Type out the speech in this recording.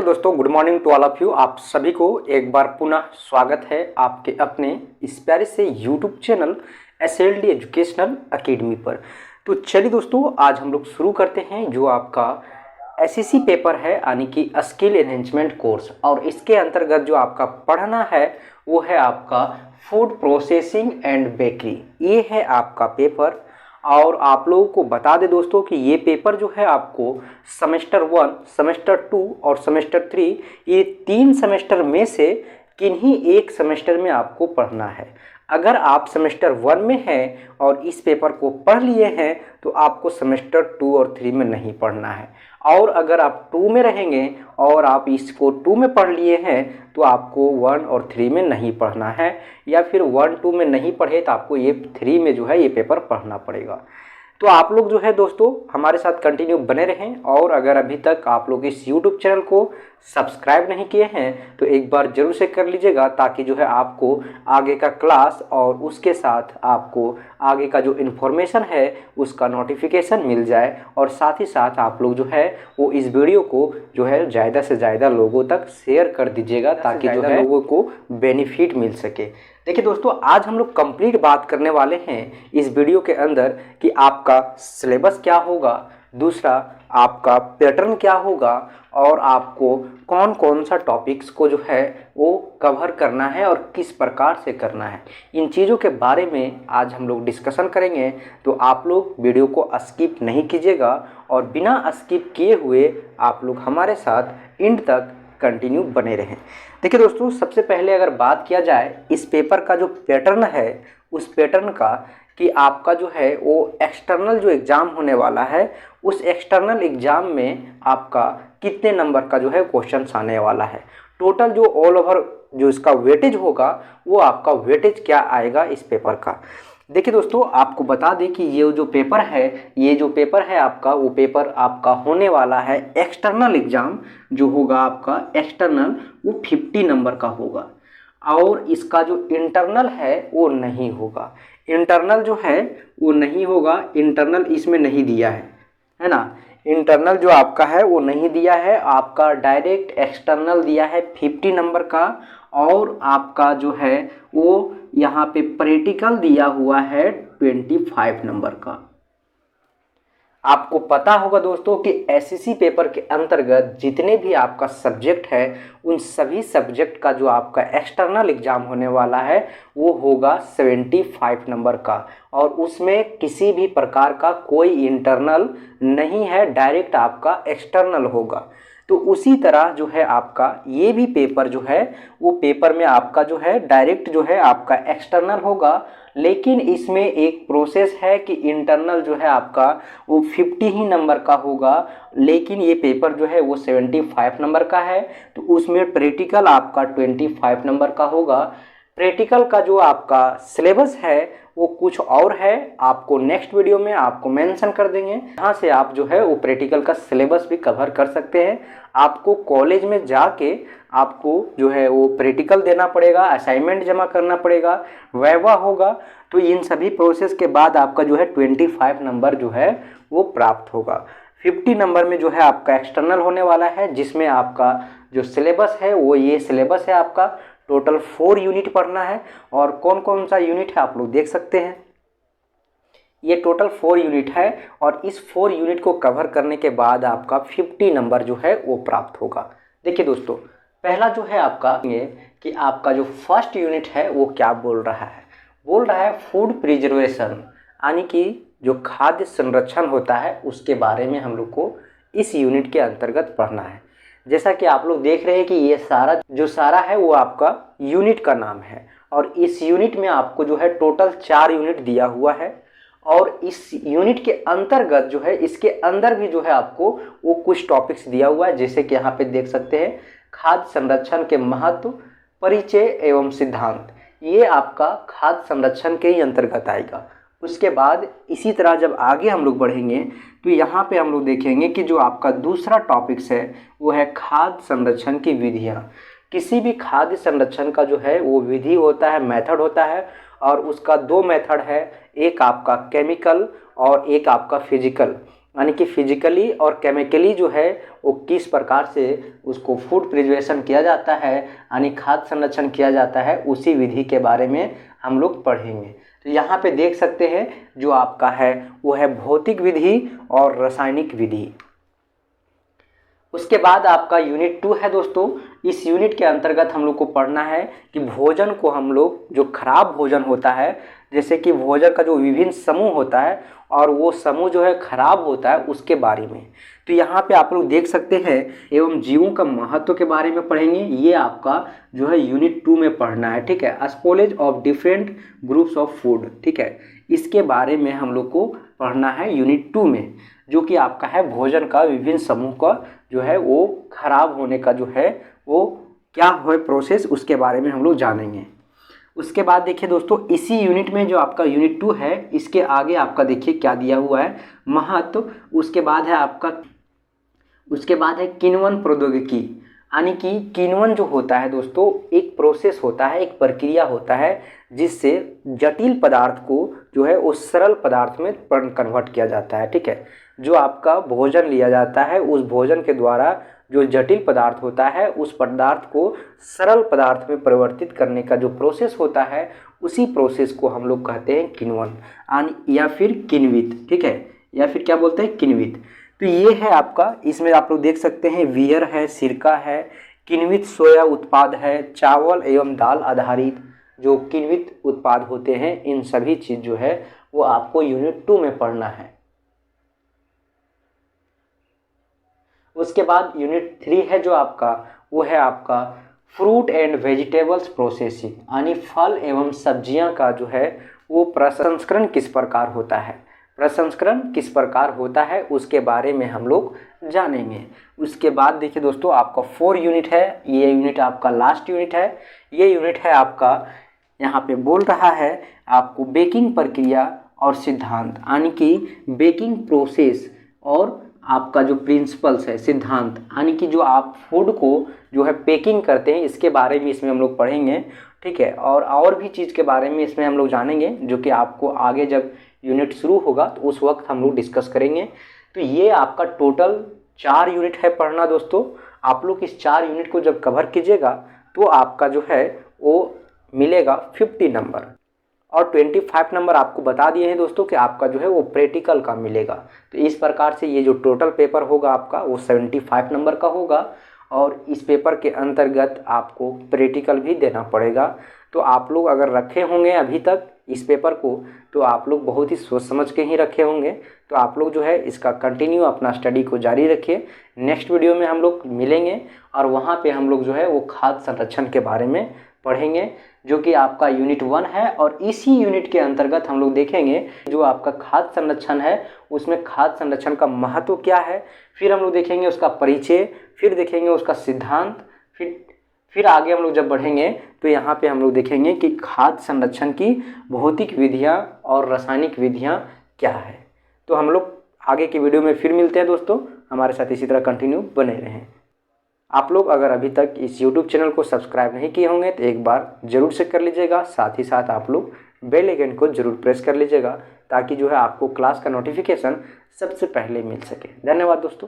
दोस्तों, good morning to all of you. आप सभी को एक बार पुनः स्वागत है आपके अपने इस प्यारे से YouTube channel SLD educational academy पर। तो चलिए दोस्तों, आज हम लोग शुरू करते हैं जो आपका SEC पेपर है, यानी कि स्किल एनहेंसमेंट कोर्स। और इसके अंतर्गत जो आपका पढ़ना है वो है आपका फूड प्रोसेसिंग एंड बेकरी। ये है आपका पेपर। और आप लोगों को बता दें दोस्तों कि ये पेपर जो है आपको सेमेस्टर 1, सेमेस्टर 2 और सेमेस्टर 3, ये 3 सेमेस्टर में से किन्हीं एक सेमेस्टर में आपको पढ़ना है। अगर आप सेमेस्टर 1 में हैं और इस पेपर को पढ़ लिए हैं तो आपको सेमेस्टर 2 और 3 में नहीं पढ़ना है। और अगर आप 2 में रहेंगे और आप इसको 2 में पढ़ लिए हैं तो आपको 1 और 3 में नहीं पढ़ना है, या फिर 1, 2 में नहीं पढ़े तो आपको ये 3 में जो है ये पेपर पढ़ना पड़ेगा। तो आप लोग जो है दोस्तों हमारे साथ कंटिन्यू बने रहें। और अगर अभी तक आप लोग इस YouTube चैनल को सब्सक्राइब नहीं किए हैं तो एक बार ज़रूर से कर लीजिएगा, ताकि जो है आपको आगे का क्लास और उसके साथ आपको आगे का जो इन्फॉर्मेशन है उसका नोटिफिकेशन मिल जाए। और साथ ही साथ आप लोग जो है वो इस वीडियो को जो है ज़्यादा से ज़्यादा लोगों तक शेयर कर दीजिएगा, ताकि जो है लोगों को बेनिफिट मिल सके। देखिए दोस्तों, आज हम लोग कंप्लीट बात करने वाले हैं इस वीडियो के अंदर कि आपका सिलेबस क्या होगा, दूसरा आपका पैटर्न क्या होगा, और आपको कौन कौन सा टॉपिक्स को जो है वो कवर करना है और किस प्रकार से करना है। इन चीज़ों के बारे में आज हम लोग डिस्कशन करेंगे। तो आप लोग वीडियो को स्किप नहीं कीजिएगा और बिना स्किप किए हुए आप लोग हमारे साथ एंड तक कंटिन्यू बने रहें। देखिए दोस्तों, सबसे पहले अगर बात किया जाए इस पेपर का जो पैटर्न है उस पैटर्न का, कि आपका जो है वो एक्सटर्नल जो एग्ज़ाम होने वाला है उस एक्सटर्नल एग्ज़ाम में आपका कितने नंबर का जो है क्वेश्चंस आने वाला है। टोटल जो ऑल ओवर जो इसका वेटेज होगा वो आपका वेटेज क्या आएगा इस पेपर का। देखिए दोस्तों, आपको बता दें कि ये जो पेपर है आपका, वो पेपर आपका होने वाला है एक्सटर्नल एग्ज़ाम जो होगा आपका एक्सटर्नल, वो 50 नंबर का होगा। और इसका जो इंटरनल है वो नहीं होगा। इंटरनल जो है वो नहीं होगा, इंटरनल इसमें नहीं दिया है ना। इंटरनल जो आपका है वो नहीं दिया है, आपका डायरेक्ट एक्सटर्नल दिया है 50 नंबर का। और आपका जो है वो यहाँ पे प्रैक्टिकल दिया हुआ है 25 नंबर का। आपको पता होगा दोस्तों कि SEC पेपर के अंतर्गत जितने भी आपका सब्जेक्ट है उन सभी सब्जेक्ट का जो आपका एक्सटर्नल एग्ज़ाम होने वाला है वो होगा 75 नंबर का। और उसमें किसी भी प्रकार का कोई इंटरनल नहीं है, डायरेक्ट आपका एक्सटर्नल होगा। तो उसी तरह जो है आपका ये भी पेपर जो है वो पेपर में आपका जो है डायरेक्ट जो है आपका एक्सटर्नल होगा। लेकिन इसमें एक प्रोसेस है कि इंटरनल जो है आपका वो 50 ही नंबर का होगा, लेकिन ये पेपर जो है वो 75 नंबर का है। तो उसमें प्रैक्टिकल आपका 25 नंबर का होगा। प्रैक्टिकल का जो आपका सिलेबस है वो कुछ और है, आपको नेक्स्ट वीडियो में आपको मेंशन कर देंगे। यहाँ से आप जो है वो प्रैक्टिकल का सिलेबस भी कवर कर सकते हैं। आपको कॉलेज में जाके आपको जो है वो प्रैक्टिकल देना पड़ेगा, असाइनमेंट जमा करना पड़ेगा, वाइवा होगा। तो इन सभी प्रोसेस के बाद आपका जो है 25 नंबर जो है वो प्राप्त होगा। 50 नंबर में जो है आपका एक्सटर्नल होने वाला है, जिसमें आपका जो सिलेबस है वो ये सिलेबस है आपका। टोटल 4 यूनिट पढ़ना है। और कौन कौन सा यूनिट है आप लोग देख सकते हैं। ये टोटल 4 यूनिट है और इस 4 यूनिट को कवर करने के बाद आपका 50 नंबर जो है वो प्राप्त होगा। देखिए दोस्तों, पहला जो है आपका ये कि आपका जो फर्स्ट यूनिट है वो क्या बोल रहा है फूड प्रिजर्वेशन, यानी कि जो खाद्य संरक्षण होता है उसके बारे में हम लोग को इस यूनिट के अंतर्गत पढ़ना है। जैसा कि आप लोग देख रहे हैं कि ये सारा है वो आपका यूनिट का नाम है। और इस यूनिट में आपको जो है टोटल 4 यूनिट दिया हुआ है। और इस यूनिट के अंतर्गत जो है इसके अंदर भी जो है आपको वो कुछ टॉपिक्स दिया हुआ है, जैसे कि यहाँ पे देख सकते हैं खाद्य संरक्षण के महत्व, परिचय एवं सिद्धांत। ये आपका खाद्य संरक्षण के ही अंतर्गत आएगा। उसके बाद इसी तरह जब आगे हम लोग बढ़ेंगे तो यहाँ पे हम लोग देखेंगे कि जो आपका दूसरा टॉपिक्स है वो है खाद्य संरक्षण की विधियाँ। किसी भी खाद्य संरक्षण का जो है वो विधि होता है, मेथड होता है। और उसका 2 मेथड है, एक आपका केमिकल और एक आपका फिजिकल। यानी कि फिजिकली और केमिकली जो है वो किस प्रकार से उसको फूड प्रिजर्वेशन किया जाता है, यानी खाद्य संरक्षण किया जाता है, उसी विधि के बारे में हम लोग पढ़ेंगे। तो यहाँ पे देख सकते हैं जो आपका है वो है भौतिक विधि और रासायनिक विधि। उसके बाद आपका यूनिट 2 है दोस्तों। इस यूनिट के अंतर्गत हम लोग को पढ़ना है कि भोजन को हम लोग जो खराब भोजन होता है, जैसे कि भोजन का जो विभिन्न समूह होता है और वो समूह जो है खराब होता है उसके बारे में। तो यहाँ पे आप लोग देख सकते हैं एवं जीवों का महत्व के बारे में पढ़ेंगे। ये आपका जो है यूनिट 2 में पढ़ना है, ठीक है। Spoilage of different groups of food, ठीक है, इसके बारे में हम लोग को पढ़ना है यूनिट 2 में, जो कि आपका है भोजन का विभिन्न समूह का जो है वो खराब होने का जो है वो क्या है प्रोसेस, उसके बारे में हम लोग जानेंगे। उसके बाद देखिए दोस्तों, इसी यूनिट में जो आपका यूनिट 2 है इसके आगे आपका देखिए क्या दिया हुआ है, महत्व। उसके बाद है किण्वन प्रौद्योगिकी, यानी कि किण्वन जो होता है दोस्तों एक प्रोसेस होता है, एक प्रक्रिया होता है जिससे जटिल पदार्थ को जो है वो सरल पदार्थ में कन्वर्ट किया जाता है, ठीक है। जो आपका भोजन लिया जाता है उस भोजन के द्वारा जो जटिल पदार्थ होता है उस पदार्थ को सरल पदार्थ में परिवर्तित करने का जो प्रोसेस होता है उसी प्रोसेस को हम लोग कहते हैं किण्वन या फिर किण्वित, ठीक है, या फिर क्या बोलते हैं किण्वित। तो ये है आपका, इसमें आप लोग देख सकते हैं वियर है, सिरका है, किण्वित सोया उत्पाद है, चावल एवं दाल आधारित जो किण्वित उत्पाद होते हैं, इन सभी चीज़ जो है वो आपको यूनिट 2 में पढ़ना है। उसके बाद यूनिट 3 है जो आपका वो है आपका फ्रूट एंड वेजिटेबल्स प्रोसेसिंग, यानी फल एवं सब्जियां का जो है वो प्रसंस्करण किस प्रकार होता है, उसके बारे में हम लोग जानेंगे। उसके बाद देखिए दोस्तों आपका 4 यूनिट है, ये यूनिट आपका लास्ट यूनिट है। ये यूनिट है आपका, यहाँ पे बोल रहा है आपको बेकिंग प्रक्रिया और सिद्धांत, यानी कि बेकिंग प्रोसेस और आपका जो प्रिंसिपल्स है, सिद्धांत, यानी कि जो आप फूड को जो है पैकिंग करते हैं इसके बारे में इसमें हम लोग पढ़ेंगे, ठीक है। और भी चीज़ के बारे में इसमें हम लोग जानेंगे जो कि आपको आगे जब यूनिट शुरू होगा तो उस वक्त हम लोग डिस्कस करेंगे। तो ये आपका टोटल 4 यूनिट है पढ़ना दोस्तों। आप लोग इस 4 यूनिट को जब कवर कीजिएगा तो आपका जो है वो मिलेगा 50 नंबर, और 25 नंबर आपको बता दिए हैं दोस्तों कि आपका जो है वो प्रैक्टिकल का मिलेगा। तो इस प्रकार से ये जो टोटल पेपर होगा आपका वो 75 नंबर का होगा, और इस पेपर के अंतर्गत आपको प्रैक्टिकल भी देना पड़ेगा। तो आप लोग अगर रखे होंगे अभी तक इस पेपर को तो आप लोग बहुत ही सोच समझ के ही रखे होंगे। तो आप लोग जो है इसका कंटिन्यू अपना स्टडी को जारी रखिए। नेक्स्ट वीडियो में हम लोग मिलेंगे और वहाँ पे हम लोग जो है वो खाद्य संरक्षण के बारे में पढ़ेंगे, जो कि आपका यूनिट 1 है। और इसी यूनिट के अंतर्गत हम लोग देखेंगे जो आपका खाद्य संरक्षण है उसमें खाद्य संरक्षण का महत्व क्या है, फिर हम लोग देखेंगे उसका परिचय, फिर देखेंगे उसका सिद्धांत, फिर आगे हम लोग जब बढ़ेंगे तो यहाँ पे हम लोग देखेंगे कि खाद्य संरक्षण की भौतिक विधियाँ और रासायनिक विधियाँ क्या है। तो हम लोग आगे की वीडियो में फिर मिलते हैं दोस्तों, हमारे साथ इसी तरह कंटिन्यू बने रहें। आप लोग अगर अभी तक इस YouTube चैनल को सब्सक्राइब नहीं किए होंगे तो एक बार ज़रूर से कर लीजिएगा, साथ ही साथ आप लोग बेल आइकन को ज़रूर प्रेस कर लीजिएगा ताकि जो है आपको क्लास का नोटिफिकेशन सबसे पहले मिल सके। धन्यवाद दोस्तों।